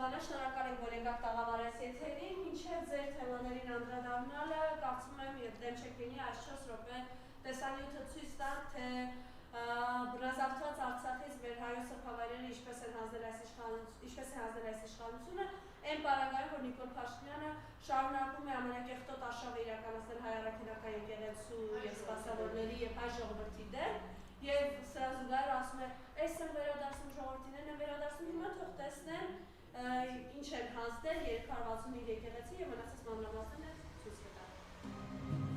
Սարդարյանը, շնորհակալ ենք, որ եկաք տաղավարես եթերին, մինչև ձեր թեմաներին անդրադառնալը, կարծում եմ դեմ չեք լինի այս 4 րոպե տեսանյութը ցույց տանք, թե բռնազավթված Արցախից մեր հայոց սրբավայրերը ինչպես է հանձնել այս իշխանությունը, այն պարագայում, որ Նիկոլ Փաշինյանը շարունակում է ամենակեղտոտ արշավը իրականացնել հայ առաքելական եկեղեցու և սպասավորների և հայ ժողովրդի դեմ, և սրա զուգահեռ ասում է, այս եմ վերադարձնում ժողովրդիներն եմ վերադարձնում, հիմա թող տեսնեն ինչ են հանձնել 365 եկեղեցի և մնացած մանրամասները ցույց կտան։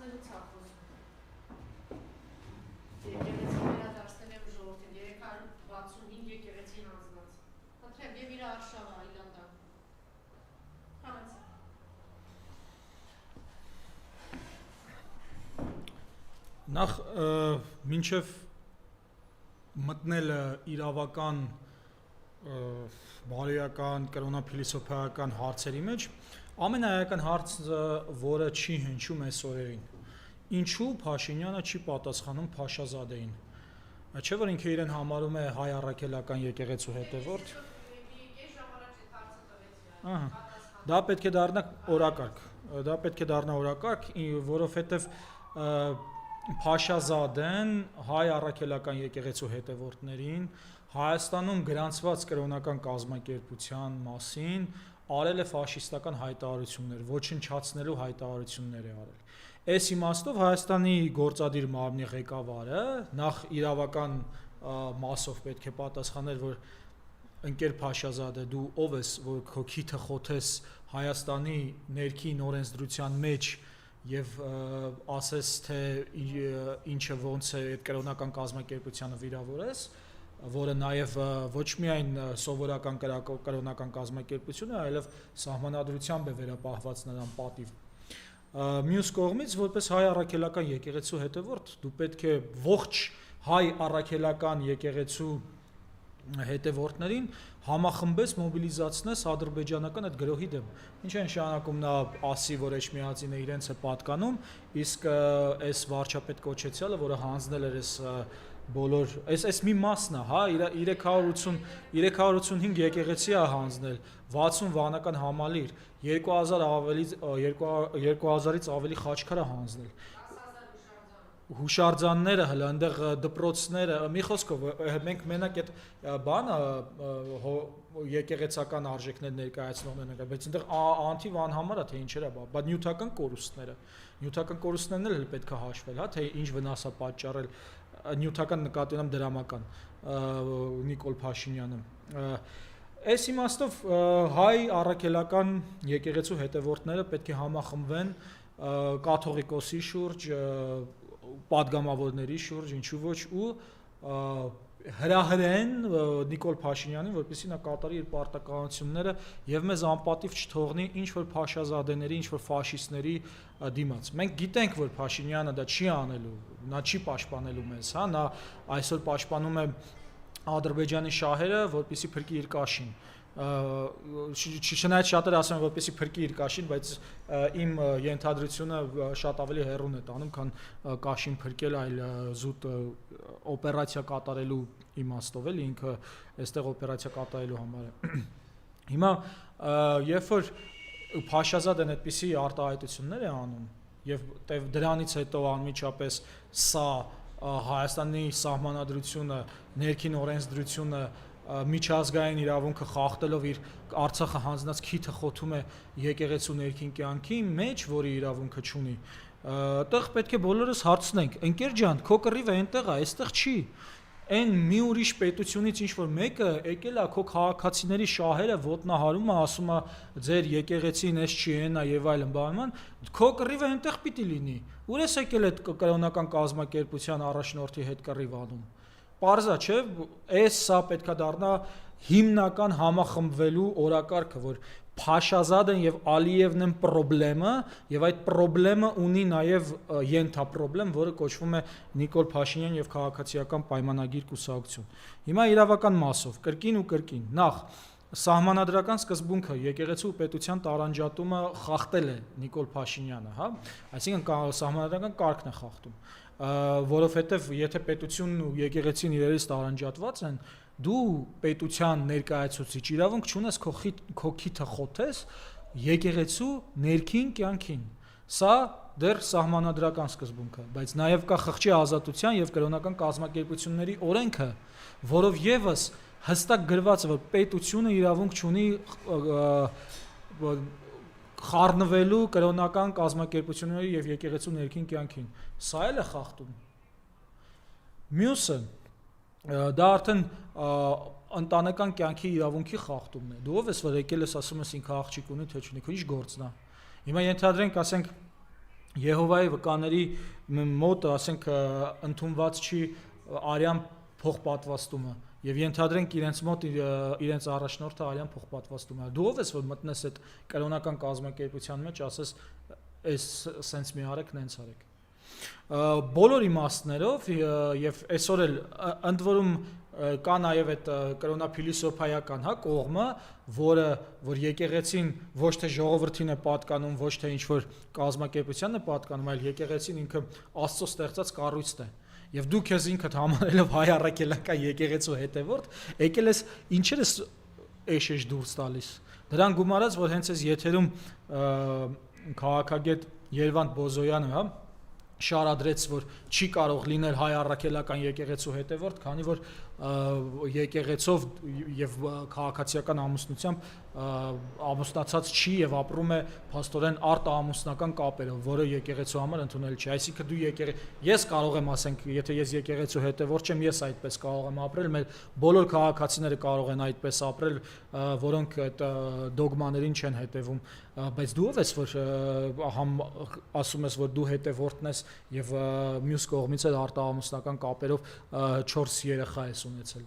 վերադարձնելուց է խոսում։ Եկեղեցի վերադարձնել եմ ժողովրդին 365 եկեղեցին հանձնած։ Խնդրեմ, եւ իր արշավը այլանդակ։ Հանեցի։ Նախ մինչև մտնելը իրավական բարոյական կրոնափիլիսոփայական հարցերի մեջ ամենաեական հարցը, որը չի հնչում այս օրերին, ինչու Փաշինյանը չի պատասխանում Փաշազադեին, չէ՞ որ ինքը իրեն համարում է հայ առաքելական եկեղեցու հետևորդ։ Դա պետք է դառնա օրակարգ, որովհետև Փաշազադեն հայ առաքելական եկեղեցու հետևորդներին Հայաստանում գրանցված կրոնական կազմակերպության մասին արել է ֆաշիստական հայտարարություններ, ոչնչացնելու հայտարարություններ է արել։ Այս իմաստով Հայաստանի գործադիր մարմնի ղեկավարը նախ իրավական մասով պետք է պատասխաներ, որ ընկեր Փաշազադե, դու ով ես, որ քո քիթը խոթես Հայաստանի ներքին օրենսդրության մեջ եւ ասես թե ինչը ոնց է այդ կրոնական կազմակերպությանը վիրավորես, որը նաեւ ոչ միայն սովորական կրոնական կազմակերպություն է, այլև սահմանադրությամբ է վերապահված նրան պատիվ։ Մյուս կողմից, որպես հայ առաքելական եկեղեցու հետևորդ, դու պետք է ողջ հայ առաքելական եկեղեցու հետևորդներին համախմբես, մոբիլիզացնես ադրբեջանական այդ գրոհի դեմ։ Ինչ է նշանակում նա ասի, որ Էջմիածինը իրենց է պատկանում, իսկ այս վարչապետ կոչեցյալը, որը հանձնել էր այս բոլոր, այս մի մասն է, հա, 385 եկեղեցի է հանձնել, 60 վանական համալիր, 2000-ից ավելի խաչքար է հանձնել։ Հուշարձանները, հələ այնտեղ դպրոցները, մի խոսքով, մենք մենակ այդ բանը եկեղեցական արժեքներ ներկայացնողներն ենք, բայց այնտեղ անթիվ անհամար է, թե ինչեր է, բայց նյութական կորուստներն էլ պետք է հաշվել, հա, թե ինչ վնաս է պատճառել նյութական նկատի ունեմ դրամական Նիկոլ Փաշինյանը։ Այս իմաստով հայ առաքելական եկեղեցու հետևորդները պետք է համախմբվեն կաթողիկոսի շուրջ, падգամավորների շուրջ, ինչու ոչ, ու հրահրեն Նիկոլ Փաշինյանին, որպեսզի նա կատարի իր պարտականությունները եւ մեզ անպատիվ չթողնի ինչ որ Փաշազադեների, ինչ որ ֆաշիստների դիմաց։ Մենք գիտենք, որ Փաշինյանը դա չի անելու, նա չի պաշտպանելու մեզ, հա, նա այսօր պաշտպանում է Ադրբեջանի շահերը, որպեսզի փրկի իր կաշին։ Չնայած շատերը ասում են, որպեսզի փրկի իր կաշին, բայց իմ ենթադրությունը շատ ավելի հեռուն է տանում, քան կաշին փրկել, այլ զուտ օպերացիա կատարելու իմաստով էլ ինքը այստեղ օպերացիա կատարելու համար է։ Հիմա երբ որ Փաշազադեն այդպիսի արտահայտություններ է անում եւ դրանից հետո անմիջապես սա Հայաստանի սահմանադրությունը, ներքին օրենսդրությունը միջազգային իրավունքը խախտելով իր Արցախը հանձնած քիթը խոթում է եկեղեցու ներքին կյանքի մեջ, որի իրավունքը չունի, այդտեղ պետք է բոլորս հարցնենք, ընկեր ջան, քո կռիվը այնտեղ է, այստեղ չի։ Այն մի ուրիշ պետությունից ինչ որ մեկը եկել է քո քաղաքացիների շահերը ոտնահարում է, ասում է ձեր եկեղեցին էս չի, այն է եւ այլն, բանման, քո կռիվը այնտեղ պիտի լինի։ Ուր ես եկել այդ կրոնական կազմակերպության առաջնորդի հետ կռիվ անում։ Պարզա չէ, սա պետքա դառնա հիմնական համախմբվելու օրակարգը, որ Փաշազադեն եւ Ալիևն են խնդրեմը եւ այդ խնդրեմը ունի նաեւ ենթապրոբլեմ, որը կոչվում է Նիկոլ Փաշինյան եւ քաղաքացիական պայմանագիր կուսակցություն։ Հիմա իրավական մասով կրկին ու կրկին նախ սահմանադրական սկզբունքը եկեղեցու պետության տարանջատումը խախտել է Նիկոլ Փաշինյանը, հա, այսինքն սահմանադրական կարգն է խախտում, որովհետեւ եթե պետությունն ու եկեղեցին իրարից տարանջատված են, դու պետության ներկայացուցիչ իրավունք չունես քո քիթը խոթես եկեղեցու ներքին կյանքին։ Սա դեռ սահմանադրական սկզբունք է, բայց նաև կա խղճի ազատության եւ կրոնական կազմակերպությունների օրենքը, որով եւս հստակ գրված է, որ պետությունը իրավունք չունի խառնվելու կրոնական կազմակերպությունների եւ եկեղեցու ներքին կյանքին։ Սա էլ է խախտում։ Մյուսը դա արդեն ընտանեկան կյանքի իրավունքի խախտումն է։ Դու ով ես, որ եկել ես ասում ես ինքը աղջիկ ունի, թե չունի, քո ինչ գործն է։ Հիմա ենթադրենք, ասենք Եհովայի վկաների մոտ, ասենք, ընդունված չի արյան փոխպատվաստումը եւ ենթադրենք իրենց մոտ իրենց առաջնորդը արյան փոխպատվաստում է։ Դու ով ես որ մտնես այդ կրոնական կազմակերպության մեջ, ասես այս սենց մի արեք, նենց արեք։ Բոլոր իմաստներով եւ այսօր էլ ընդ որում կա նաեւ այդ կրոնափիլիսոփայական կողմը, որ եկեղեցին ոչ թե ժողովրդին է պատկանում, ոչ թե ինչ որ կազմակերպությանն է պատկանում, այլ եկեղեցին ինքը Աստծո ստեղծած կառույցն է։ Եվ դու քեզ ինքդ համարելով հայ առաքելական եկեղեցու հետևորդ, եկել ես ինչեր ես էշեշ դուրս տալիս։ Դրան գումարած, որ հենց այս եթերում քաղաքագետ Երվանդ Բոզոյանը, շարադրեց, որ չի կարող լինել հայ առաքելական եկեղեցու հետևորդ, քանի որ եկեղեցով եւ քաղաքացիական ամուսնությամբ ամուսնացած չի եւ ապրում է փաստորեն արտամուսնական կապերով, որը եկեղեցու համար ընդունել չի։ Այսինքն դու ես կարող եմ ասենք, եթե ես եկեղեցու հետևորդ չեմ, ես այդպես կարող եմ ապրել, մեր բոլոր քաղաքացիները կարող են այդպես ապրել, որոնք այդ դոգմաներին չեն հետևում, բայց դու ով ես որ ասում ես որ դու հետևորդն ես եւ մյուս կողմից էլ արտամուսնական կապերով 4 երեխա ես ունեցել։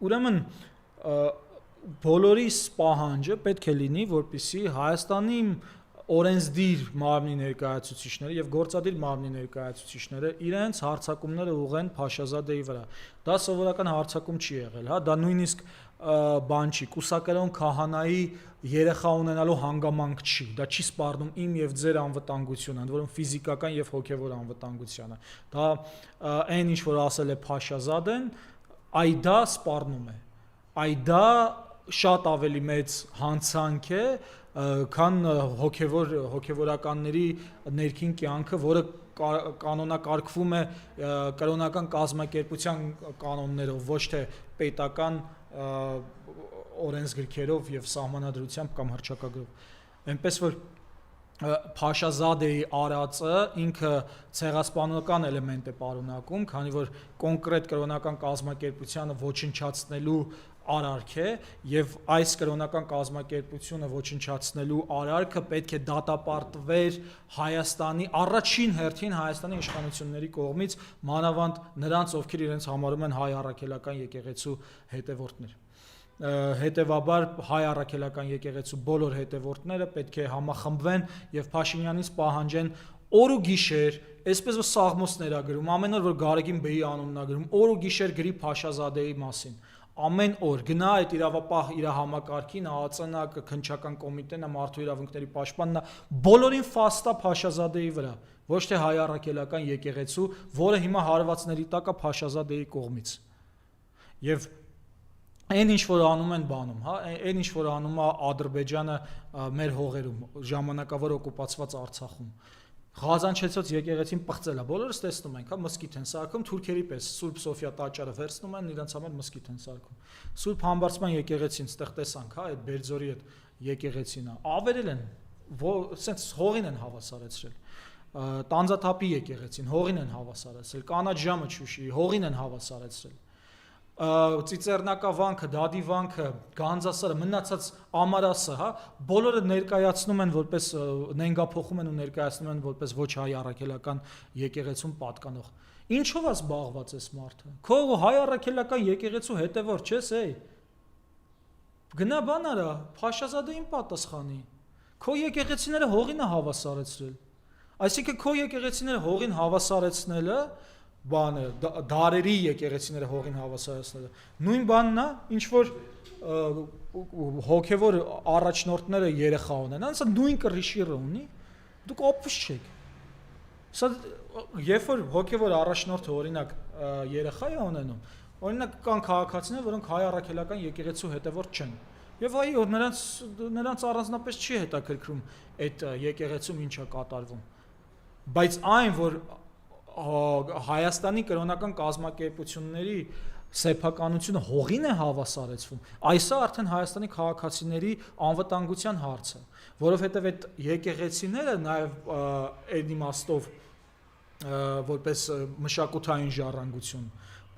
Ուրեմն բոլորիս պահանջը պետք է լինի, որպեսզի Հայաստանի օրենսդիր մարմնի ներկայացուցիչները եւ գործադիր մարմնի ներկայացուցիչները իրենց հարցակումները ուղղեն Փաշազադեի վրա։ Դա սովորական հարցակում չի եղել, դա նույնիսկ բան չի, կուսակրոն քահանայի երեխա ունենալու հանգամանք չի, դա չի սպառնում իմ եւ ձեր անվտանգությունը, ընդ որում ֆիզիկական եւ հոգեվոր անվտանգությանը։ Դա այն ինչ որ ասել է Փաշազադեն, այ դա սպառնում է։ Այ դա շատ ավելի մեծ հանցանք է, քան հոգևորականների ներքին կյանքը, որը կանոնակարգվում է կրոնական կազմակերպության կանոններով, ոչ թե պետական օրենսգրքերով եւ սահմանադրությամբ կամ հռչակագրով։ Այնպես որ Փաշազադեի արածը ինքը ցեղասպանական էլեմենտ է պարունակում, քանի որ կոնկրետ կրոնական կազմակերպությանը ոչնչացնելու արարք է եւ այս կրոնական կազմակերպությունը ոչնչացնելու արարքը պետք է դատապարտվեր Հայաստանի առաջին հերթին Հայաստանի իշխանությունների կողմից, մանավանդ նրանց, ովքեր իրենց համարում են հայ առաքելական եկեղեցու հետևորդներ։ Հետևաբար հայ առաքելական եկեղեցու բոլոր հետևորդները պետք է համախմբվեն եւ Փաշինյանից պահանջեն օր ու գիշեր, այսպես որ Սաղմոսներ ա գրում, ամեն օր որ Գարեգին Բեի անունն ա գրում, օր ու գիշեր գրի Փաշազադեի մասին։ Ամեն օր գնա այդ իրավապահ իր համակարգին, ԱԱԾ-նա, քննչական կոմիտեն, մարդու իրավունքների պաշտպանն, բոլորին ֆաստա Փաշազադեի վրա, ոչ թե հայ առաքելական եկեղեցու, որը հիմա հարվածների տակ է Փաշազադեի կողմից։ Եվ այն ինչ որ անում են բանում, այն ինչ որ անում է Ադրբեջանը մեր հողերում, ժամանակավոր օկուպացված Արցախում։ Ղազանչեցոց եկեղեցին պղծել է, բոլորս տեսնում ենք, մզկիթ են սարքում, թուրքերի պես Սուրբ Սոֆիա տաճարը վերցնում են, իրենց համար մզկիթ են սարքում։ Սուրբ Համբարձման եկեղեցին ստեղ տեսանք, այդ Բերձորի այդ եկեղեցին է, ավերել են, սենց հողին են հավասարեցրել։ Տանձաթափի եկեղեցին հողին են հավասարեցրել, կանաչ ժամը Շուշիի հողին են հավասարեցրել։ Ծիծեռնակավանքը, Դադիվանքը, Գանձասարը, մնացած Ամարասը, բոլորը ներկայացնում են որպես նենգափոխում են ու ներկայացնում են որպես ոչ հայ առաքելական եկեղեցուն պատկանող։ Ինչով է զբաղված այս մարդը։ Քո հայ առաքելական եկեղեցու հետևորդ չես, Գնա բան արա, Փաշազադեին պատասխանի։ Քո եկեղեցիները հողին է հավասարեցրել։ Այսինքն քո եկեղեցիները հողին հավասարեցնելը բանը դարերի եկեղեցիները հողին հավասարեցնելը նույն բանն է ինչ որ հոգևոր առաջնորդները երեխա ունենան, սա նույն կռիշիրը ունի, դուք օփուս չեք։ Սա երբ որ հոգևոր առաջնորդը օրինակ երեխա է ունենում, օրինակ կան քաղաքացիներ, որոնք հայ առաքելական եկեղեցու հետևորդ չեն։ Եվ այո, նրանց առանձնապես չի հետաքրքրում այդ եկեղեցում ինչ է կատարվում։ Բայց այն, որ Հայաստանի կրոնական կազմակերպությունների սեփականությունը հողին է հավասարեցվում, այսը արդեն Հայաստանի քաղաքացիների անվտանգության հարց է, որովհետև այդ եկեղեցիները նաև այդ իմաստով որպես մշակութային ժառանգություն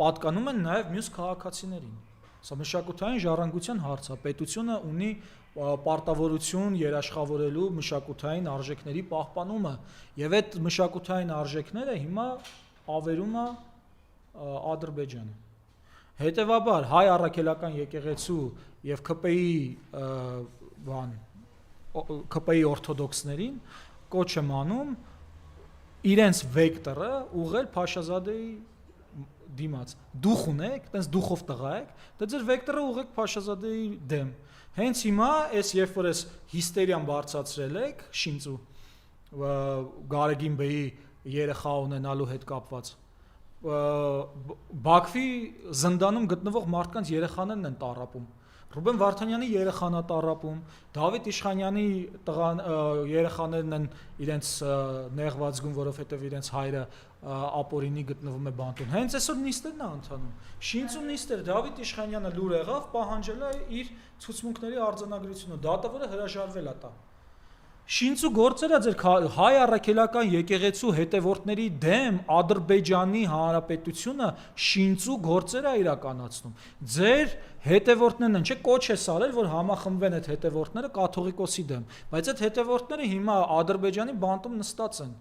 պատկանում են նաև մյուս քաղաքացիներին։ Սա մշակութային ժառանգության հարց է, պետությունը ունի պարտավորություն երաշխավորելու մշակութային արժեքների պահպանումը եւ այդ մշակութային արժեքները հիմա ավերում է Ադրբեջանը։ Հետևաբար հայ առաքելական եկեղեցու եւ ԿՊ-ի օրթոդոքսներին կոչ եմ անում իրենց վեկտորը ուղղել Փաշազադեի դիմաց։ Դուխ ունեք, տենց դուխով տղա եք, դե ձեր վեկտորը ուղղեք Փաշազադեի դեմ։ Հենց հիմա երբ որ այս հիստերիան բարձրացրել եք Շինծու Գարեգին բեի երեխա ունենալու հետ կապված Բաքվի զնդանում գտնվող մարդկանց երեխաներն են տառապում։ Ռուբեն Վարդանյանի երեխան է տառապում, Դավիթ Իշխանյանի երեխաներն են իրենց նեղված գում, որովհետև իրենց հայրը ապօրինի գտնվում է բանտում։ Հենց այսօր նիստերն է ընթանում։ Շինծու նիստեր Դավիթ Իշխանյանը լուր եղավ, պահանջել է իր ցուցմունքների արձանագրությունը, դատավորը հրաժարվել է տա։ Շինծու գործերը ձեր հայ առաքելական եկեղեցու հետևորդների դեմ Ադրբեջանի Հանրապետությունը շինծու գործերը իրականացնում։ Ձեր հետևորդներն են, չէ՞ կոչ է սարել, որ համախմբվեն այդ հետևորդները կաթողիկոսի դեմ, բայց այդ հետևորդները հիմա Ադրբեջանի բանտում նստած են։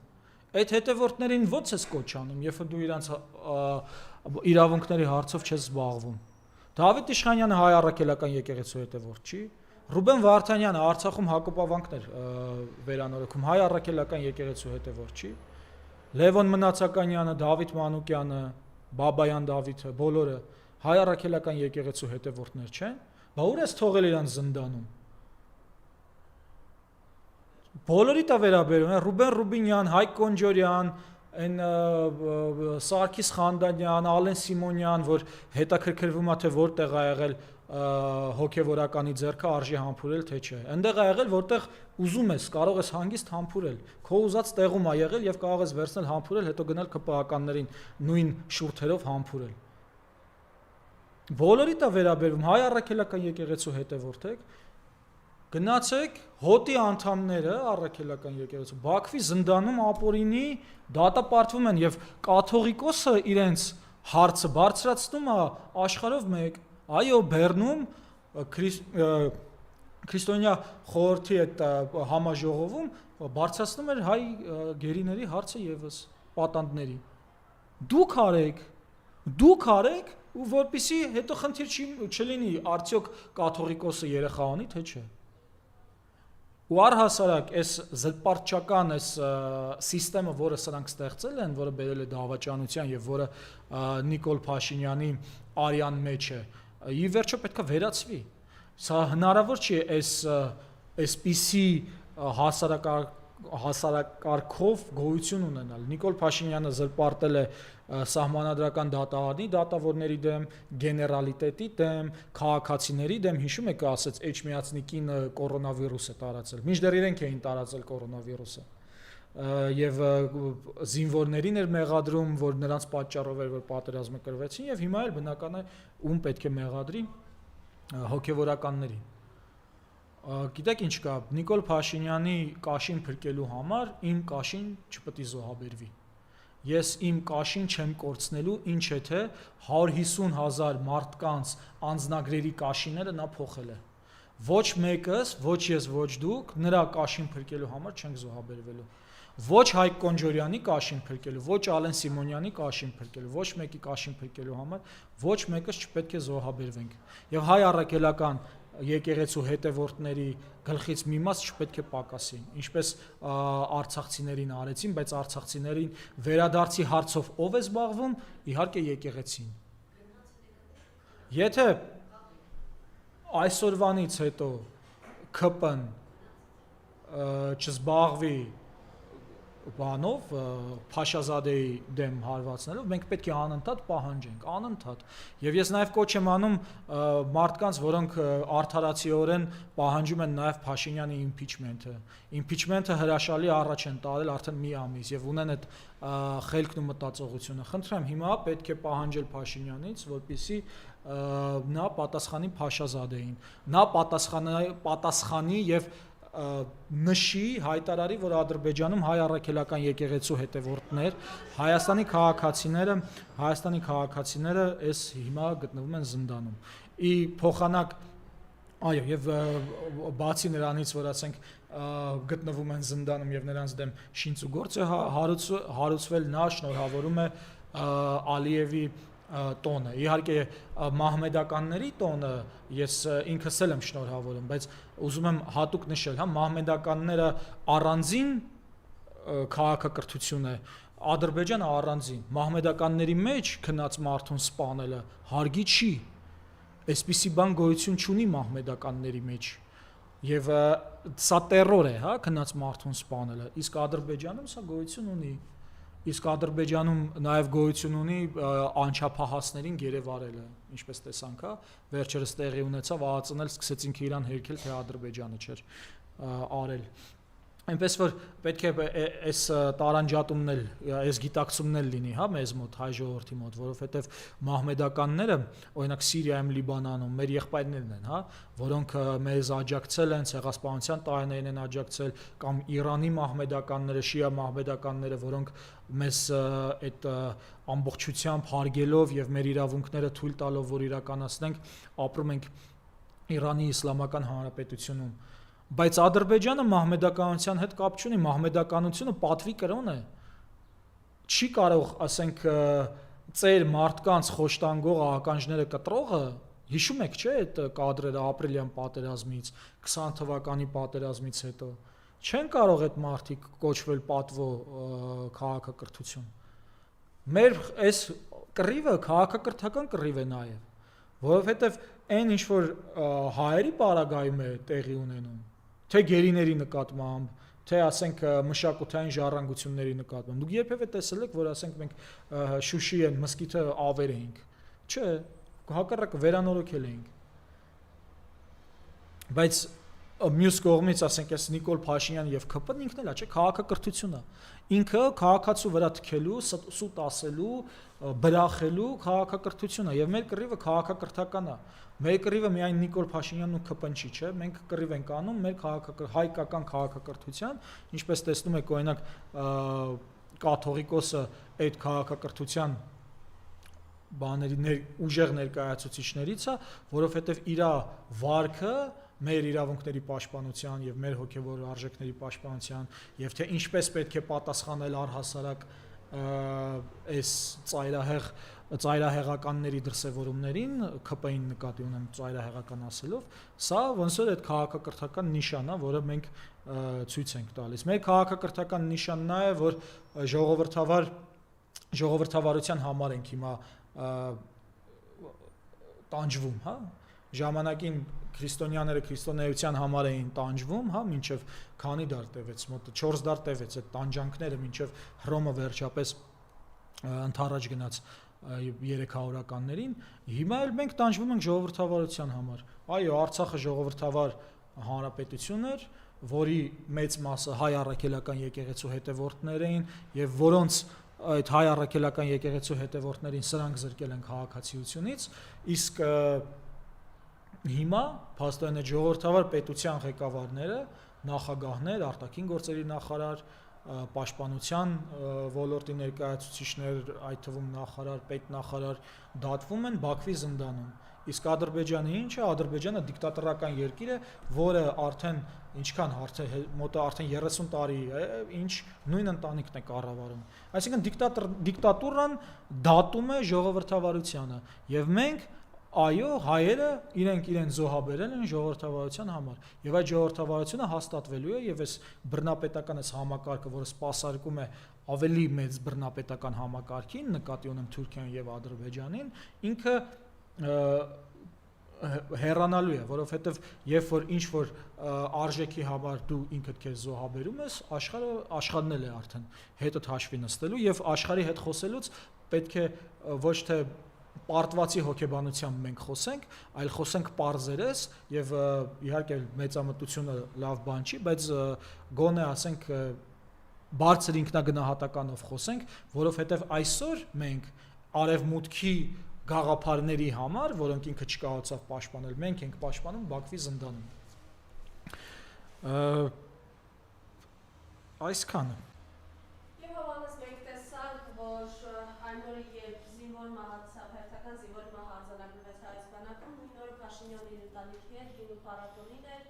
Այդ հետևորդներին ո՞նց ես կոչ անում, երբ դու իրանց իրավունքների հարցով չես զբաղվում։ Դավիթ Իշխանյանը հայ առաքելական եկեղեցու հետևորդ չի։ Ռուբեն Վարդանյանը Արցախում հակոպավանքներ վերանորոգում, հայ առաքելական եկեղեցու հետևորդ չի։ Լևոն Մնացականյանը, Դավիթ Մանուկյանը, Բաբայան Դավիթը, բոլորը հայ առաքելական եկեղեցու հետևորդներ չեն։ Բա ուր ես թողել իրանց զնդանում։ Բոլորիդ է վերաբերում, Ռուբեն Ռուբինյան, Հայկ Կոնջորյան, այն Սարգիս Խանդանյան, Ալեն Սիմոնյան, որ հետաքրքրվում է թե որտեղ է եղել հոգևորականի ձեռքը արժի համբուրել թե չէ։ Այնտեղ է եղել, որտեղ ուզում ես, կարող ես հանգիստ համբուրել։ Քո ուզած տեղում է եղել եւ կարող ես վերցնել համբուրել, հետո գնալ ԿՊԱ-ականներին նույն շուրթերով համբուրել։ Բոլորիդ է վերաբերվում, հայ առաքելական եկեղեցու հետևորդ եք, գնացեք հոտի անդամները առաքելական եկեղեցու Բաքվի զնդանում ապօրինի դատապարտվում են եւ կաթողիկոսը իրենց հարցը բարձրացնում է աշխարհով մեկ։ Այո, Բեռնում քրիստոնյա խորհրդի այդ համաժողովում բարձրացնում էր հայ գերիների հարցը եւս պատանդների։ Դուք արեք ու որպեսի հետո խնդիր չլինի արդյոք կաթողիկոսը երեխա ունի թե չէ։ Ու առհասարակ այս զտպարտչական այս սիստեմը, որը սրանք ստեղծել են, որը բերել է դավաճանության եւ որը Նիկոլ Փաշինյանի արյան մեջ է, ի վերջո պետք է վերացվի։ Սա հնարավոր չի այսպիսի հասարակարգով գոյություն ունենալ։ Նիկոլ Փաշինյանը զրպարտել է սահմանադրական դատահարի դատավորների դեմ, գեներալիտետի դեմ, քաղաքացիների դեմ, հիշում եք ասեց Էջմիածնիկին կորոնավիրուս է տարածել։ Մինչդեռ իրենք էին տարածել կորոնավիրուսը։ Եվ զինվորներին էր մեղադրում, որ նրանց պատճառով էր որ պատերազմը կրվեցին եւ հիմա էլ բնական է ում պետք է մեղադրի հոգեվորականներին։ Գիտեք ինչ կա, Նիկոլ Փաշինյանի կաշին փրկելու համար իմ կաշին չպետք է զոհաբերվի։ Ես իմ կաշին չեմ կորցնելու, ինչ է թե 150,000 մարդկանց անձնագրերի կաշիները նա փոխել է։ Ոչ մեկս, ոչ ես, ոչ դուք նրա կաշին փրկելու համար չենք զոհաբերվելու։ Ոչ Հայկ Կոնջորյանի կաշին փրկելու, ոչ Ալեն Սիմոնյանի կաշին փրկելու, ոչ մեկի կաշին փրկելու համար ոչ մեկս չպետք է զոհաբերվենք։ Եվ հայ առաքելական եկեղեցու հետևորդների գլխից մի մաս չպետք է պակասի, ինչպես արցախցիներին արեցին, բայց արցախցիներին վերադարձի հարցով ով է զբաղվում, իհարկե եկեղեցին։ Եթե այսօրվանից հետո ԿՊ-ն չզբաղվի բանով Փաշազադեի դեմ հարվածնելով, մենք պետք է անընդհատ պահանջենք, անընդհատ։ Եվ ես նաև կոչ եմ անում մարդկանց, որոնք արդարացիորեն պահանջում են նաև Փաշինյանի իմպիչմենթը։ Իմպիչմենթը հրաշալի առաջ են տարել արդեն մի ամիս եւ ունեն այդ խելքն ու մտածողությունը։ Խնդրեմ, հիմա պետք է պահանջել Փաշինյանից, որպեսզի նա պատասխանի Փաշազադեին։ Նա պատասխանի եւ նշի հայտարարի, որ Ադրբեջանում հայ առաքելական եկեղեցու հետևորդներ, Հայաստանի քաղաքացիները այս հիմա գտնվում են զնդանում։ Ի փոխանակ Այո, եւ բացի նրանից, որ ասենք գտնվում են զնդանում եւ նրանց դեմ շինծ ու գործ է հարուցվել, նա շնորհավորում է Ալիևի տոնը։ Իհարկե մահմեդականների տոնը ես ինքս էլ եմ շնորհավորում, բայց ուզում եմ հատուկ նշել, հա, մահմեդականները առանձին քաղաքակրթություն է, Ադրբեջանը առանձին, մահմեդականների մեջ քնած մարդուն սպանելը հարգի չի։ Այսպիսի բան գոյություն չունի մահմեդականների մեջ եւ սա տերոր է, հա, քնած մարդուն սպանելը, իսկ Ադրբեջանում սա գոյություն ունի, իսկ Ադրբեջանում նաեւ գոյություն ունի անչափահասներին գերեվարելը, ինչպես տեսանք, հա, վերջերս տեղի ունեցավ, ԱԱԾ-ն էլ սկսեցինք իրան հերքել, թե Ադրբեջանը չէր արել։ Այնպես որ պետք է այս տարանջատումն էլ, այս գիտակցումն էլ լինի, հա, մեզ մոտ, հայ ժողովրդի մոտ, որովհետև մահմեդականները, օրինակ Սիրիայում, Լիբանանում մեր եղբայրներն են, հա, որոնք մեզ աջակցել են, ցեղասպանության տարիներին են աջակցել, կամ Իրանի մահմեդականները, շիա մահմեդականները, որոնք մեզ այդ ամբողջությամբ հարգելով եւ մեր իրավունքները թույլ տալով, որ իրականացնենք, ապրում ենք Իրանի Իսլամական Հանրապետությունում։ Բայց Ադրբեջանը մահմեդականության հետ կապ չունի, մահմեդականությունը պատվի կրոն է։ Չի կարող, ասենք, ծեր մարդկանց խոշտանգող ականջները կտրողը, հիշում եք, չէ՞, այդ կադրերը ապրիլյան պատերազմից, 20 թվականի պատերազմից հետո, չեն կարող այդ մարդիկ կոչվել պատվո քաղաքակրթություն։ Մեր այս կռիվը քաղաքակրթական կռիվ է նաև, որովհետև այն ինչ որ հայերի պարագայում է տեղի ունենում, թե գերիների նկատմամբ, թե ասենք մշակութային ժառանգությունների նկատմամբ։ Դուք երբևէ տեսել եք, որ ասենք մենք Շուշի են մսկիթը ավեր էինք։ Չէ, հակառակը վերանորոգել էինք։ Բայց մյուս կողմից ասենք այս Նիկոլ Փաշինյան եւ ՔՊ-ն ինքն էլ է, չէ, քաղաքակրթություն է։ Ինքը քաղաքացու վրա թքելու, սուտ ասելու, բրախելու քաղաքակրթություն է եւ մեր կռիվը քաղաքակրթական է։ Մեր կռիվը միայն Նիկոլ Փաշինյանն ու ՔՊ-ն չի, չէ, մենք կռիվ ենք անում մեր հայկական քաղաքակրթության, ինչպես տեսնում եք, օրինակ կաթողիկոսը այդ քաղաքակրթության բաների ուժեղ ներկայացուցիչներից է, որովհետեւ իր վարքը մեր իրավունքների պաշտպանության եւ մեր հոգեվոր արժեքների պաշտպանության եւ թե ինչպես պետք է պատասխանել առհասարակ այս ծայրահեղականների դրսևորումներին, ՔՊ-ին նկատի ունեմ ծայրահեղական ասելով, սա ոնց որ այդ քաղաքակրթական նիշանն է, որը մենք ցույց ենք տալիս։ Մեր քաղաքակրթական նիշանն է, որ ժողովրդավարության համար ենք հիմա տանջվում, հա, ժամանակին քրիստոնյաները քրիստոնեության համար էին տանջվում, հա, մինչև քանի դար տևեց, մոտ 4 դար տևեց այդ տանջանքները, մինչև Հռոմը վերջապես ընդառաջ գնաց 300-ականներին, հիմա էլ մենք տանջվում ենք ժողովրդավարության համար։ Այո, Արցախը ժողովրդավար հանրապետություն էր, որի մեծ մասը հայ առաքելական եկեղեցու հետևորդներ էին եւ որոնց այդ հայ առաքելական եկեղեցու հետևորդներին սրանք զրկել են քաղաքացիությունից, իսկ հիմա փաստորեն ժողովրդավար պետության ղեկավարները, նախագահներ, արտաքին գործերի նախարար, պաշտպանության ոլորտի ներկայացուցիչներ, այդ թվում նախարար, պետնախարար դատվում են Բաքվի զնդանում։ Իսկ Ադրբեջանը ինչ է, Ադրբեջանը դիկտատորական երկիր է, որը արդեն ինչքան մոտ արդեն 30 տարի է, ինչ նույն ընտանիքն է կառավարում։ Այսինքն դիկտատուրան դատում է ժողովրդավարությանը, եւ մենք այո, հայերը իրեն զոհաբերել են ժողովրդավարության համար, եւ այդ ժողովրդավարությունը հաստատվելու է եւ այս բռնապետական այս համակարգը, որը սպասարկում է ավելի մեծ բռնապետական համակարգին, նկատի ունեմ Թուրքիան եւ Ադրբեջանին, ինքը հեռանալու է, որովհետեւ երբ որ ինչ որ արժեքի համար դու ինքդ քեզ զոհաբերում ես, աշխարհն էլ է արդեն հետդ հաշվի նստելու եւ աշխարհի հետ խոսելուց պետք է ոչ թե պարտվածի հոգեբանությամբ մենք խոսենք, այլ խոսենք պարզերես եւ իհարկե մեծամտությունը լավ բան չի, բայց գոնե ասենք բարձր ինքնագնահատականով խոսենք, որովհետեւ այսօր մենք արևմուտքի գաղափարների համար, որոնք ինքը չկարողացավ պաշտպանել, մենք ենք պաշտպանում Բաքվի զնդանում։ Այսքանը։ Եվ հավանես մենք տեսանք, որ այն օրը երբ զինվոր մահացավ, հերթական զինվոր մահ արձանագրվեց հայոց բանակում, նույն օրը Փաշինյանին ընտանիքի հետ գինու փառատոնին էր,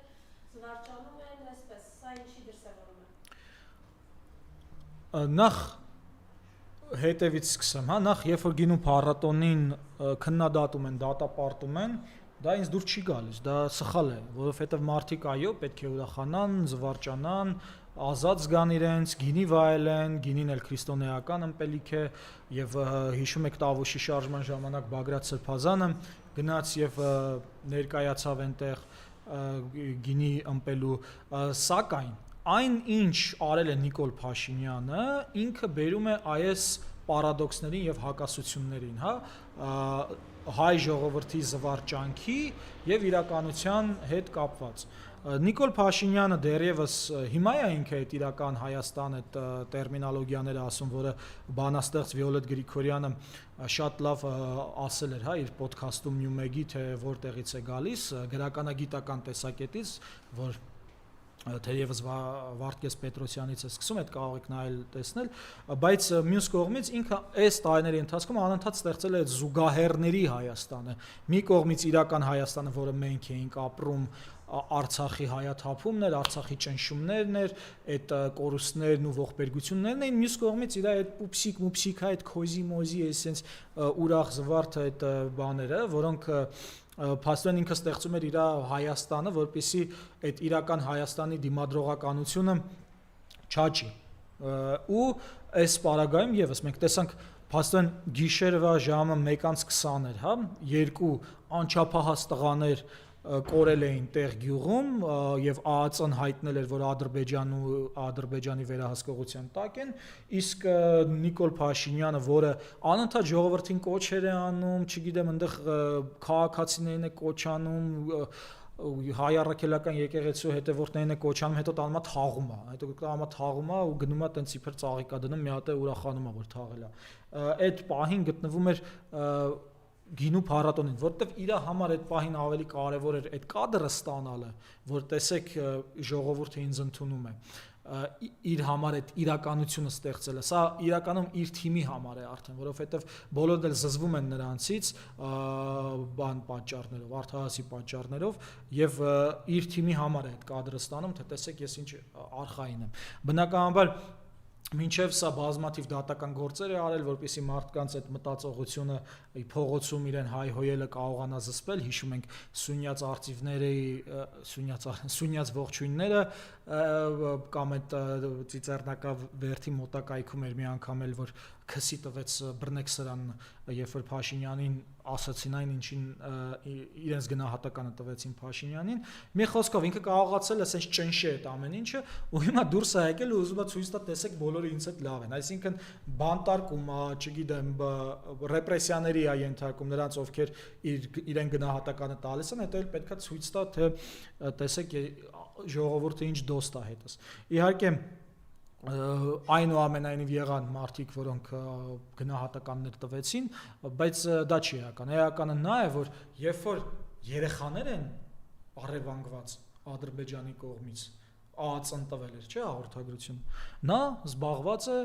զվարճանում են, այսպես, սա ինչի դրսևորում է։ Նախ հետևից սկսեմ, հա, նախ երբ որ գինու փառատոնին քննադատում են, դատապարտում են, դա ինձ դուր չի գալիս, դա սխալ է, որովհետև մարդիկ այո, պետք է ուրախանան, զվարճանան, ազատ զգան իրենց, գինի վայելեն, գինին էլ քրիստոնեական ըմպելիք է, եւ հիշում եք Տավուշի շարժման ժամանակ Բագրատ Սրբազանը գնաց եւ ներկայացավ այնտեղ գինի ըմպելու, սակայն այն ինչ արել է Նիկոլ Փաշինյանը, ինքը բերում է այս պարադոքսներին եւ հակասություններին, հա, հայ ժողովրդի զվարճանքի եւ իրականության հետ կապված։ Նիկոլ Փաշինյանը դեռևս հիմա է ինքը այդ իրական Հայաստան այդ տերմինոլոգիաները ասում, որը բանաստեղծ Վիոլետ Գրիգորյանը շատ լավ ասել էր, հա, իր ոդքասթում Նյումեգի, թե որտեղից է գալիս, գրականագիտական տեսակետից, որ թերևս Վարդգես Պետրոսյանից է սկսում, այդ կարող եք նայել տեսնել, բայց մյուս կողմից ինքը այս տարիների ընթացքում անընդհատ ստեղծել է այդ զուգահեռների Հայաստանը։ Մի կողմից իրական Հայաստանը, որը մենք էինք ապրում, Արցախի հայաթափումն էր, Արցախի ճնշումներն էր, այդ կորուստներն ու ողբերգություններն էին, մյուս կողմից իր այդ պուպսիկ, այդ քոզի մոզի էսենց ուրախ զվարթ այդ բաները, որոնք փաստորեն ինքը ստեղծում էր իր Հայաստանը, որպեսզի այդ իրական Հայաստանի դիմադրողականությունը չաճի։ Ու այս պարագայում եւս մենք տեսանք փաստորեն գիշերվա ժամը 1:20 էր, հա, երկու անչափահաս տղաներ կորել էին տեղ գյուղում եւ ԱԱԾ-ն հայտնել էր, որ Ադրբեջանի վերահսկողության տակ են, իսկ Նիկոլ Փաշինյանը, որը անընդհատ ժողովրդին կոչեր է անում, չգիտեմ, այնտեղ քաղաքացիներին է կոչանում, հայ առաքելական եկեղեցու հետևորդներին է կոչանում, հետո տանում է թաղում է ու գնում է տենց իբր ծաղիկա դնում, մի հատ է ուրախանում է, որ թաղել է։ Այդ պահին գտնվում էր գինու փառատոնին, որտեվ իր համար այդ պահին ավելի կարևոր էր այդ կադրը ստանալը, որ տեսեք ժողովուրդը ինձ ընդունում է, իր համար այդ իրականությունը ստեղծելը, սա իրականում իր թիմի համար է արդեն, որովհետև բոլորն էլ զզվում են նրանցից պատճառներով, արդահասի պատճառներով եւ իր թիմի համար է այդ կադրը ստանում, թե տեսեք ես ինչ արխային եմ։ Բնականաբար մինչև սա բազմաթիվ դատական գործեր է արել, որպեսզի մարդկանց այդ մտածողությունը փողոցում իրեն հայհոյելը կարողանա զսպել, հիշում ենք Սունյաց արծիվների, Սունյաց ողջույնները կամ այդ ծիծեռնակավերթի մոտակայքում էր մի անգամ էլ, որ քսի տվեց բռնեք սրան, երբ որ Փաշինյանին ասացին այն ինչին իրենց գնահատականը տվեցին Փաշինյանին, մի խոսքով ինքը կարողացել է ասես ճնշի այդ ամեն ինչը ու հիմա դուրս է եկել ու ուզում է ցույց տա տեսեք բոլորը ինձ հետ լավ են, այսինքն բանտարկում է, չգիտեմ, ռեպրեսիաների է ենթարկում նրանց, ովքեր իրեն գնահատականը տալիս են, հետո էլ պետքա ցույց տա, թե տեսեք ժողովուրդը ինչ դոստ է հետս։ Իհարկե այնուամենայնիվ եղան մարդիկ, որոնք գնահատականներ տվեցին, բայց դա չի էական։ Էականը նա է, որ երբ որ երեխաներ են առևանգված Ադրբեջանի կողմից, ԱԱԾ-ն տվել էր, չէ՞, հաղորդագրություն, նա զբաղված է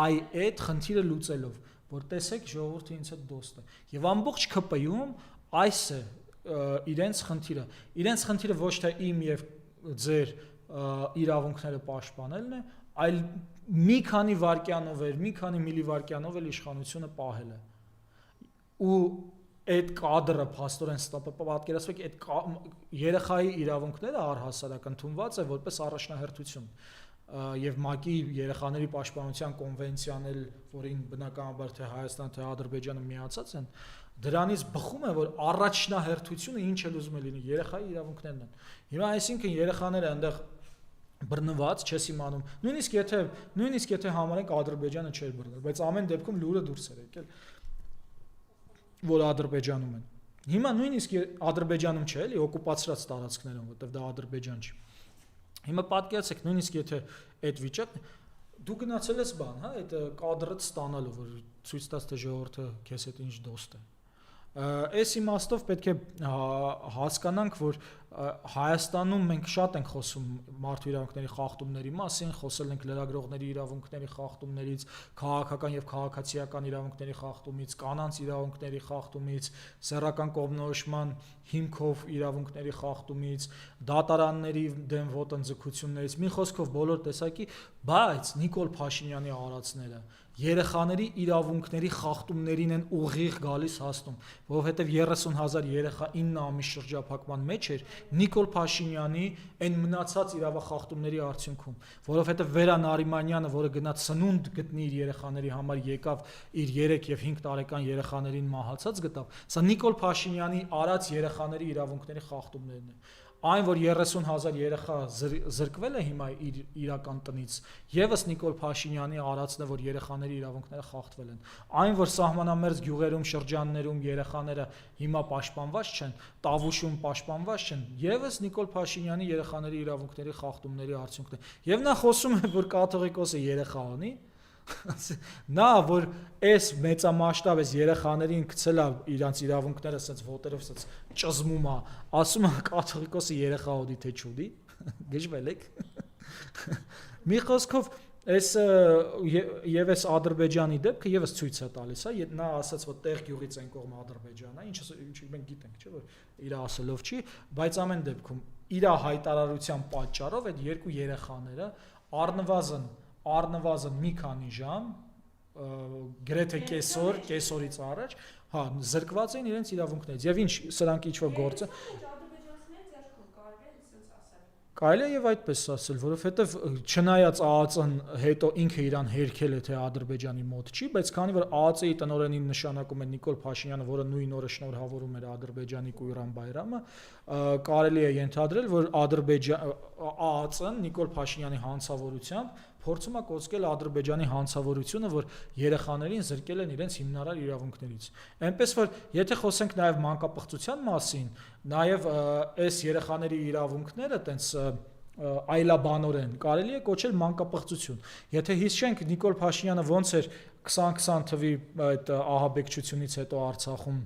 այդ խնդիրը լուծելով, որ տեսեք ժողովուրդը ինձ հետ դոստ է։ Եվ ամբողջ ԿՊ-ում այս է իրենց խնդիրը ոչ թե իմ եւ ձեր իրավունքները պաշտպանելն է, այլ մի քանի վայրկյանով էր, մի քանի միլիվայրկյանով էլ իշխանությունը պահել է։ Ու այդ կադրը փաստորեն պատկերացրեք, այդ երեխայի իրավունքները առհասարակ ընդունված է որպես առաջնահերթություն։ Եվ ՄԱԿ-ի երեխաների պաշտպանության կոնվենցիան էլ, որին բնականաբար թե Հայաստանը, թե Ադրբեջանը միացած են, դրանից բխում է, որ առաջնահերթությունը ինչ էլ ուզում է լինի, երեխայի իրավունքներն են։ Հիմա այսինքն երեխաները այնտեղ բռնված, չես իմանում, նույնիսկ եթե համարենք Ադրբեջանը չէր բռնել, բայց ամեն դեպքում լուրը դուրս էր եկել, որ Ադրբեջանում են։ Հիմա նույնիսկ Ադրբեջանում չէ, էլի օկուպացրած տարածքներում, որտեղ դա Ադրբեջան չի։ Հիմա պատկերացեք, նույնիսկ եթե այդ վիճակն դու գնացել ես բան, հա, այդ կադրը ստանալու, որ ցույց տաս թե ժողովուրդը քեզ հետ ինչ դոստ է։ Այս իմաստով պետք է հասկանանք, որ Հայաստանում մենք շատ ենք խոսում մարդու իրավունքների խախտումների մասին, խոսել ենք լրագրողների իրավունքների խախտումներից, քաղաքական եւ քաղաքացիական իրավունքների խախտումից, կանանց իրավունքների խախտումից, սեռական կողմնորոշման հիմքով իրավունքների խախտումից, դատարանների դեմ ոտնձգություններից, մի խոսքով բոլոր տեսակի, բայց Նիկոլ Փաշինյանի արածները երեխաների իրավունքների խախտումներին են ուղիղ գալիս հասնում, որովհետև 30,000 երեխա 9 ամիս շրջափակման մեջ էր Նիկոլ Փաշինյանի այն մնացած իրավախախտումների արդյունքում, որովհետև Վերա Նարիմանյանը, որը գնաց սնունդ գտնի իր երեխաների համար, եկավ իր 3 եւ 5 տարեկան երեխաներին մահացած գտավ, սա Նիկոլ Փաշինյանի արած երեխաների իրավունքների խախտումներն են։ Այն, որ 30,000 երեխա զրկվել է հիմա իր իրական տնից, եւս Նիկոլ Փաշինյանի արածն է, որ երեխաների իրավունքները խախտվել են։ Այն, որ սահմանամերձ գյուղերում, շրջաններում երեխաները հիմա պաշտպանված չեն, Տավուշում պաշտպանված չեն, եւս Նիկոլ Փաշինյանի երեխաների իրավունքների խախտումների արդյունքն է։ Եվ նա խոսում է, որ կաթողիկոսը երեխա ունի, նա որ այս մեծամասշտաբ այս երեխաներին գցել է իրանց իրավունքները ասած ոտերով ասած ճզմում է, ասում է կաթողիկոսը երեխա ունի թե չունի, գժվել եք։ Մի խոսքով այս եւ այս Ադրբեջանի դեպքը եւս ցույց է տալիս, հա, նա ասաց որ տեղ գյուղից են կողմ Ադրբեջանն է, ինչ մենք գիտենք, չէ՞ որ իր ասելով չի, բայց ամեն դեպքում իր հայտարարության պատճառով այդ երկու երեխաները առնվազն մի քանի ժամ գրեթե կեսօրից առաջ, հա, զրկված են իրենց իրավունքներից։ Եվ ինչ սրանք ինչ-որ գործը կարելի է եւ այդպես ասել, որովհետեւ չնայած ԱԱԾ-ն հետո ինքը իրան հերքել է թե Ադրբեջանի մոտ չի, բայց քանի որ ԱԱԾ-ի տնօրենին նշանակում է Նիկոլ Փաշինյանը, որը նույն օրը շնորհավորում էր Ադրբեջանի Կույրան Բայրամը, կարելի է ենթադրել, որ ԱԱԾ-ն Նիկոլ Փաշինյանի հանցավորությամբ փորձում է կոծկել Ադրբեջանի հանցավորությունը, որ երեխաներին զրկել են իրենց հիմնարար իրավունքներից։ Այնպես որ եթե խոսենք նաև մանկապղծության մասին, նաև այս երեխաների իրավունքները տենց այլաբանորեն կարելի է կոչել մանկապղծություն։ Եթե հիշենք Նիկոլ Փաշինյանը ոնց էր 2020 թվի այդ ահաբեկչությունից հետո Արցախում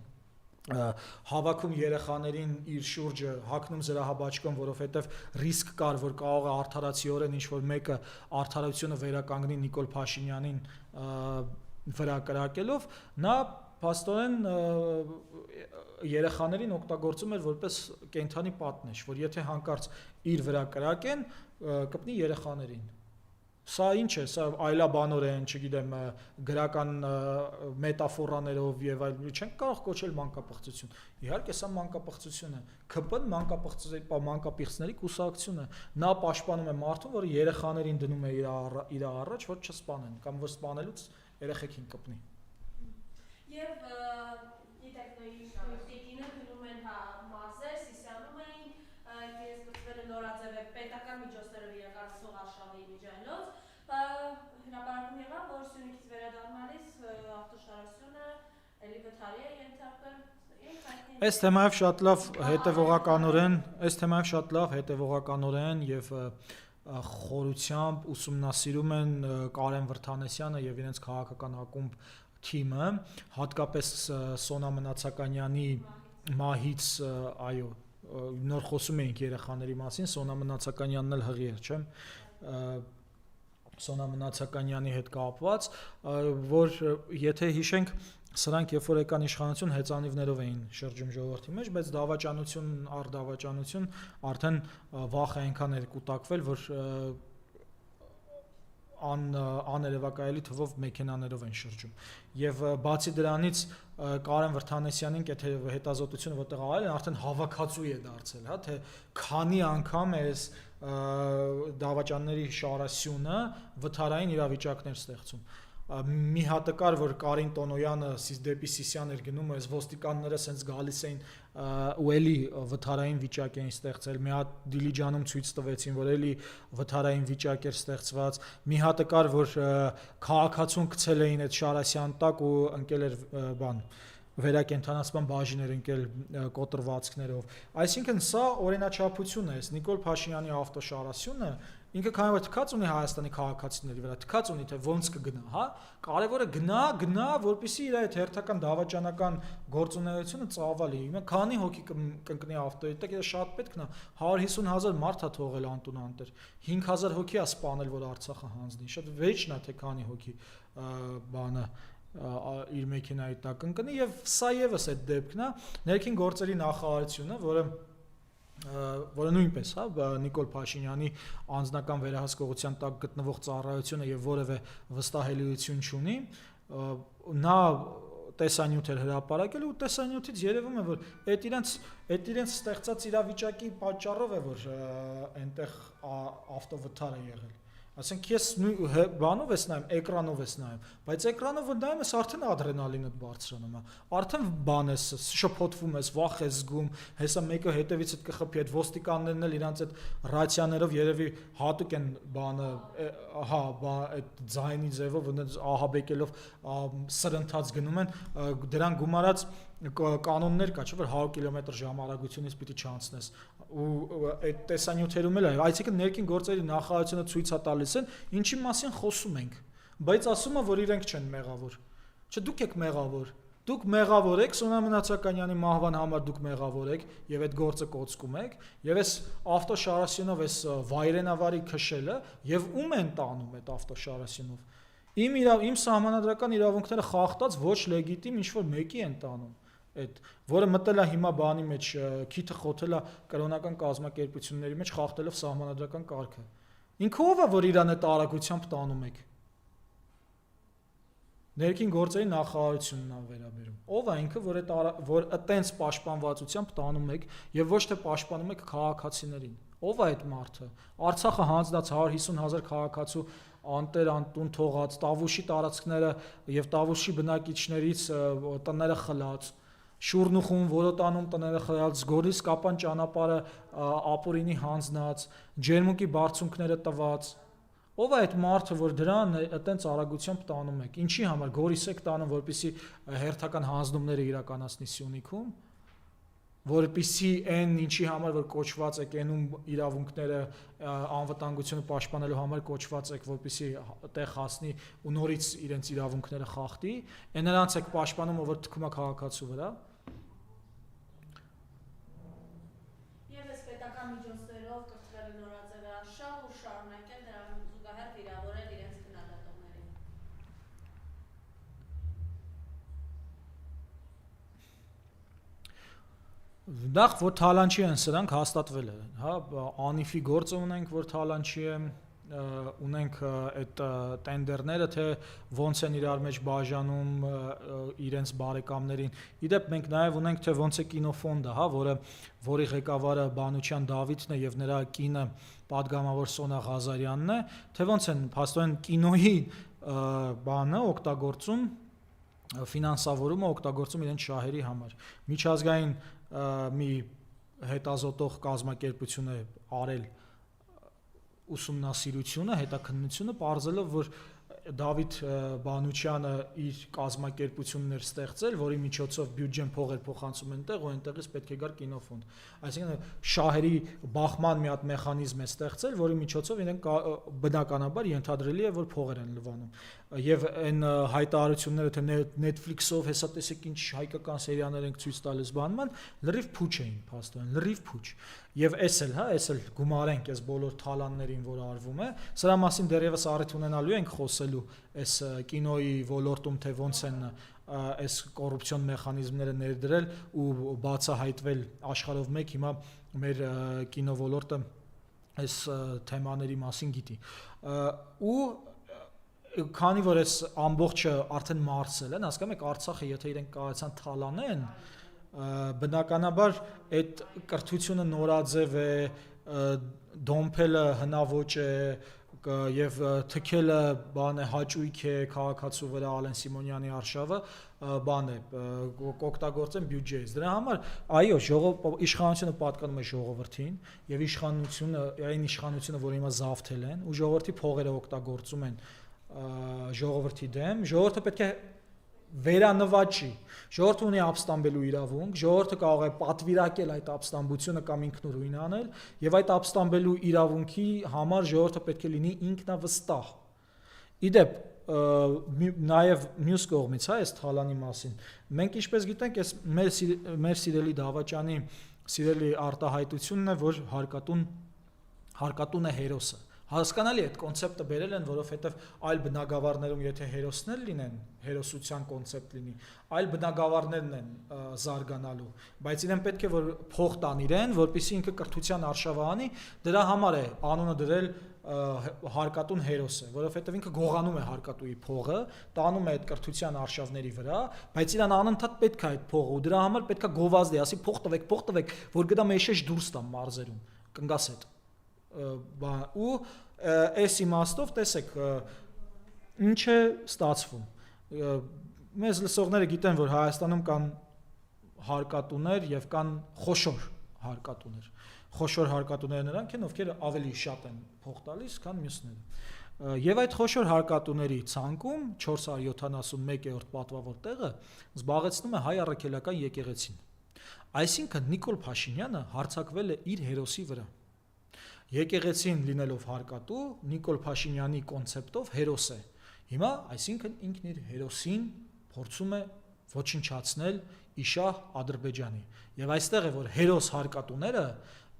հավաքում երեխաներին իր շուրջը, հագնում զրահաբաճկոն, որովհետև ռիսկ կար, որ կարող է արդարացիորեն ինչ-որ մեկը արդարությունը վերականգնի Նիկոլ Փաշինյանին վրա կրակելով, նա փաստորեն երեխաներին օգտագործում էր որպես կենդանի պատնեշ, որ եթե հանկարծ իր վրա կրակեն, կպնի երեխաներին։ Սա ինչ է, սա այլաբանորեն, չգիտեմ, գրական մետաֆորաներով եւ այլ չենք կարող կոչել մանկապղծություն։ Իհարկե, սա մանկապղծություն է։ ՔՊ-ն մանկապիղծների կուսակցություն է։ Նա պաշտպանում է մարդուն, որը երեխաներին դնում է իր առաջ, որ չսպանեն կամ որ սպանելուց երեխեքին կպնի։ Եվ տիկինը գնում են մարզեր, Սիսիանում էին, իրենց գծվելը նորաձև է պետական միջոցներով իրականացող արշավի միջայլոց, հրապարակում եղավ, որ Սյունիքից վերադառնալիս ավտոշարությունը էլի վթարի է ենթարկվել։ Այս թեմայով շատ լավ հետևողականորեն եւ խորությամբ ուսումնասիրում են Կարեն Վրդանեսյանը եւ իրենց քաղաքական ակումբ թիմը, հատկապես Սոնա Մնացականյանի մահից, այո, նոր խոսում էինք երեխաների մասին, Սոնա Մնացականյանն էլ հղի էր, չէ՞, Սոնա Մնացականյանի հետ կապված, որ եթե հիշենք, սրանք երբ որ եկան իշխանություն հեծանիվներով էին շրջում ժողովրդի մեջ, բայց դավաճանություն առ դավաճանություն արդեն վախ այնքան էր կուտակվել, որ աներևակայելի թվով մեքենաներով են շրջում։ Եվ բացի դրանից Կարեն Վրդանեսյանին այդ հետազոտությունը որտեղ արել են, արդեն հավաքածու է դարձել, հա, թե քանի անգամ է այս դավաճանների շարասյունը վթարային իրավիճակներ ստեղծում։ Մի հատը կար, որ Կարին Տոնոյանը դեպի Սիսիան էր գնում, այս ոստիկանները սենց գալիս էին ու էլի վթարային վիճակ էին ստեղծել, մի հատ Դիլիջանում ցույց տվեցին, որ էլի վթարային վիճակ էր ստեղծված, մի հատը կար, որ քաղաքացուն գցել էին այդ Շարասյան տակ ու ընկել էր վերակենդանացման բաժին էր ընկել կոտրվածքներով։ Այսինքն սա օրինաչափություն է, Նիկոլ Փաշինյանի ավտոշարասյունը ինքը քանի որ թքած ունի Հայաստանի քաղաքացիների վրա, թքած ունի թե ոնց կգնա, հա, կարևորը գնա, որպեսզի իր այդ հերթական դավաճանական գործունեությունը ծավալի։ Հիմա քանի հոգի կընկնի ավտոյի տակ, դա շատ պետք է 150,000 մարդ է թողել անտուն, 5,000 հոգի է սպանել, որ Արցախը հանձնի։ Շատ վեճն է թե քանի հոգի բանը իր մեքենայի տակ ընկնի, եւ սա եւս այդ դեպքն է, ներքին գործերի նախարարությունը, որը նույնպես, հա, Նիկոլ Փաշինյանի անձնական վերահսկողության տակ գտնվող ծառայությունը եւ որևէ վստահելիություն չունի, նա տեսանյութ էր հրապարակել ու տեսանյութից երևում է, որ այդ իրենց ստեղծած իրավիճակի պատճառով է, որ այնտեղ ավտովթար է եղել։ Ասենք ես բանով ես նայում, էկրանով ես նայում, բայց էկրանով որ նայում ես արդեն ադրենալինդ բարձրանում է, արդեն բան ես շփոթվում ես, վախ ես զգում, հեսա մեկը հետևիցդ կխփի, այդ ոստիկաններն էլ իրանց այդ ռացիաներով երևի հատուկ են բանը, հա, այդ ձայնի ձևով ահաբեկելով սրընթաց գնում են, դրան գումարած կանոններ կա, չէ՞ որ 100 կմ/ժ արագությունից պիտի չանցնես ու այդ տեսանյութերում էլ է, այսինքն ներքին գործերի նախարարությունը ցույց է տալիս են, ինչի մասին խոսում ենք, բայց ասում է, որ իրենք չեն մեղավոր։ Չէ, դուք եք մեղավոր։ Դուք մեղավոր եք, Սոնա Մնացականյանի մահվան համար դուք մեղավոր եք եւ այդ գործը կոծկում եք, եւ այս ավտոշարասյունով այս վայրենավարի քշելը եւ ում են տանում այդ ավտոշարասյունով։ Իմ սահմանադրական իրավունքները խախտած ոչ լեգիտիմ ինչ-որ մեկի են տանում։ Այդ որը մտել է հիմա բանի մեջ, քիթը խոթել է կրոնական կազմակերպությունների մեջ խախտելով սահմանադրական կարգը։ Ինքը ով է, որ իրան այդ արագությամբ տանում եք։ Ներքին գործերի նախարարությունն է վերաբերում։ Ով է ինքը, որ այտենց պաշտպանվածությամբ տանում եք եւ ոչ թե պաշտպանում եք քաղաքացիներին։ Ով է այդ մարդը։ Արցախը հանձնած 150,000 քաղաքացու անտեր անտուն թողած, Տավուշի տարածքները եւ Տավուշի բնակիչներից տները խլած, Շուրնուխում, Որոտանում տները խլած, Գորիս Կապան ճանապարհը ապուրինի հանձնած, Ջերմուկի բարձունքները տված։ Ով է այդ մարդը, որ դրան այտենց արագությամբ տանում եք։ Ինչի համար Գորիս եք տանում, որպեսզի հերթական հանձնումները իրականացնի Սյունիքում, որպեսզի այն ինչի համար որ կոչված եք, այնում իրավունքները անվտանգությունը պաշտպանելու համար կոչված եք, որպեսզի տեղ հասնի ու նորից իրենց իրավունքները խախտի, այն նրանց եք պաշտպանում, ով որ թքում է քաղաքացու վրա։ Եվս պետական միջոցներով կրթվել նորաձևը արշավ ու շարունակել դրան զուգահեռ վիրավորել իրենց քննադատողներին։ Նախ որ թալանչի են սրանք հաստատվել է, հա, անիֆի գործը ունենք, որ թալանչի է, ունենք այդ տենդերները, թե ոնց են իրար մեջ բաժանում իրենց բարեկամներին։ Իդեպ մենք նաև ունենք, թե ոնց է կինոֆոնդը, հա, որի ղեկավարը Բանուչյան Դավիթն է եւ նրա կինը պատգամավոր Սոնա Ղազարյանն է, թե ոնց են փաստորեն կինոյի բանը օգտագործում, ֆինանսավորումը օգտագործում իրենց շահերի համար։ Միջազգային մի հետազոտող կազմակերպություն է արել ուսումնասիրությունը, հետաքննությունը, պարզելով, որ Դավիթ Բանուչյանը իր կազմակերպություններ ստեղծել, որի միջոցով բյուջեն փող էր փոխանցում այնտեղ ու այնտեղից պետք է գար կինոֆոնդ։ Այսինքն շահերի բախման մի հատ մեխանիզմ է ստեղծել, որի միջոցով իրենք բնականաբար ենթադրելի է, որ փողեր են լվանում։ Եվ այն հայտարարությունները, թե Netflix-ով հեսա տեսեք ինչ հայկական սերիաներ ենք ցույց տալիս բանման, լրիվ փուչ էին փաստորեն, լրիվ փուչ։ Եվ էս էլ գումարենք այս բոլոր թալաններին, որ արվում է, սրա մասին դեռևս առիթ ունենալու ենք խոսելու այս կինոյի ոլորտում, թե ոնց են այս կոռուպցիոն մեխանիզմները ներդրել ու բացահայտվել աշխարհով մեկ հիմա մեր կինո ոլորտը այս թեմաների մասին գիտի։ Ու քանի որ այս ամբողջը արդեն մարսել են, հասկանում եք, Արցախը եթե իրենք կարողացան թալանեն, բնականաբար այդ կրթությունը նորաձև է, դոմփելը հնաոճ է եւ թքելը բան է հաճույք է քաղաքացու վրա Ալեն Սիմոնյանի արշավը բան է կօգտագործեն բյուջեից։ Դրա համար այո, իշխանությունը պատկանում է ժողովրդին եւ իշխանությունը, որ հիմա զավթել են ու ժողովրդի փողերը օգտագործում են ժողովրդի դեմ, ժողովուրդը պետք է վերանվաճի, ժողովուրդը ունի ապստամբելու իրավունք, ժողովուրդը կարող է պատվիրակել այդ ապստամբությունը կամ ինքնուրույն անել, եւ այդ ապստամբելու իրավունքի համար ժողովուրդը պետք է լինի ինքնավստահ։ Իդեպ նաև մյուս կողմից, այս թալանի մասին, մենք ինչպես գիտենք, այս մեր սիրելի Դավաճանի սիրելի արտահայտությունն է, որ հարկատուն է հերոսը։ Հասկանալի է, այդ կոնցեպտը բերել են, որովհետև այլ բնագավառներում եթե հերոսներ լինեն, հերոսության կոնցեպտ լինի, այլ բնագավառներն են զարգանալու, բայց իրեն պետք է որ փող տան իրեն, որպեսզի ինքը կրթության արշավը անի, դրա համար է անունը դրել հարկատուն հերոսը, որովհետև ինքը գողանում է հարկատուի փողը, տանում է այդ կրթության արշավների վրա, բայց իրան անընդհատ պետք է այդ փողը, ու դրա համար պետք է գովազդի, ասի փող տվեք, որ գտա մեջեջ դուրս տամ մարզերում, կնգաս այդ ու այս իմաստով տեսեք ինչ է ստացվում մեզ լսողները գիտեն որ Հայաստանում կան հարկատուներ եւ կան խոշոր հարկատուները նրանք են ովքեր ավելի շատ են փող տալիս քան մյուսները եւ այդ խոշոր հարկատուների ցանկում 471-րդ պատվավոր տեղը զբաղեցնում է հայ առաքելական եկեղեցին այսինքն Նիկոլ Փաշինյանը հարձակվել է իր հերոսի վրա Եկեղեցին լինելով հարկատու, Նիկոլ Փաշինյանի կոնցեպտով հերոս է։ Հիմա, այսինքն ինքն իր հերոսին փորձում է ոչնչացնել Իշահ Ադրբեջանի։ Եվ այստեղ է, որ հերոս հարկատուները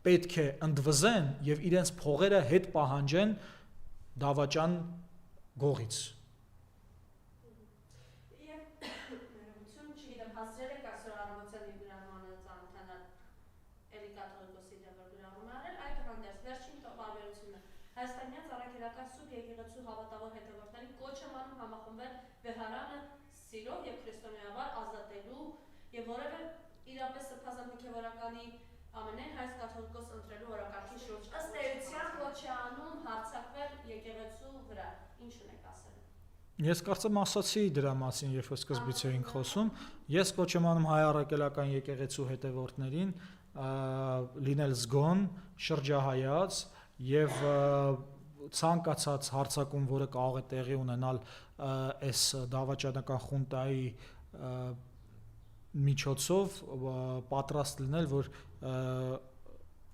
պետք է ընդվզեն եւ իրենց փողերը հետ պահանջեն Դավաճան գողից։ Հայաստանյան առաքելական սուրբ եկեղեցու հավատավոր հետևորդներին կոչ եմ անում համախմբել վեհարանը սիրով եւ քրիստոնեաբար ազատելու եւ որևէ իրապես սրբազան հոգեվորականի ամենայն հայ կաթողիկոս ընտրելու օրակարգի շուրջ ըստ էության կոչ է անում հարձակվել եկեղեցու վրա ինչ ունեք ասել Ես կարծեմ ասացի դրա մասին երբ սկզբից էինք խոսում ես կոչ եմ անում հայ առաքելական եկեղեցու հետևորդներին լինել զգոն շրջահայաց եւ ցանկացած հարձակում, որը կարող է տեղի ունենալ այս դավաճանական խունտայի միջոցով պատրաստ լինել, որ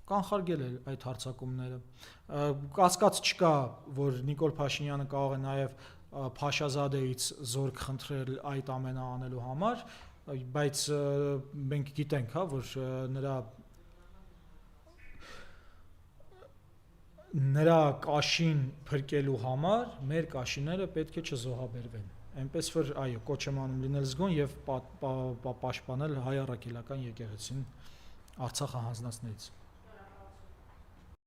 կանխարգել այդ հարձակումները։ Կասկած չկա, որ Նիկոլ Փաշինյանը կարող է նաև Փաշազադեից զորք խնդրել այդ ամենը անելու համար, բայց մենք գիտենք, հա, որ նրա կաշին փրկելու համար մեր կաշիները պետք է չզոհաբերվեն։ Այնպես որ այո, կոչ եմ անում լինել զգոն եւ պաշտպանել հայ առաքելական եկեղեցին Արցախը հանձնածներից։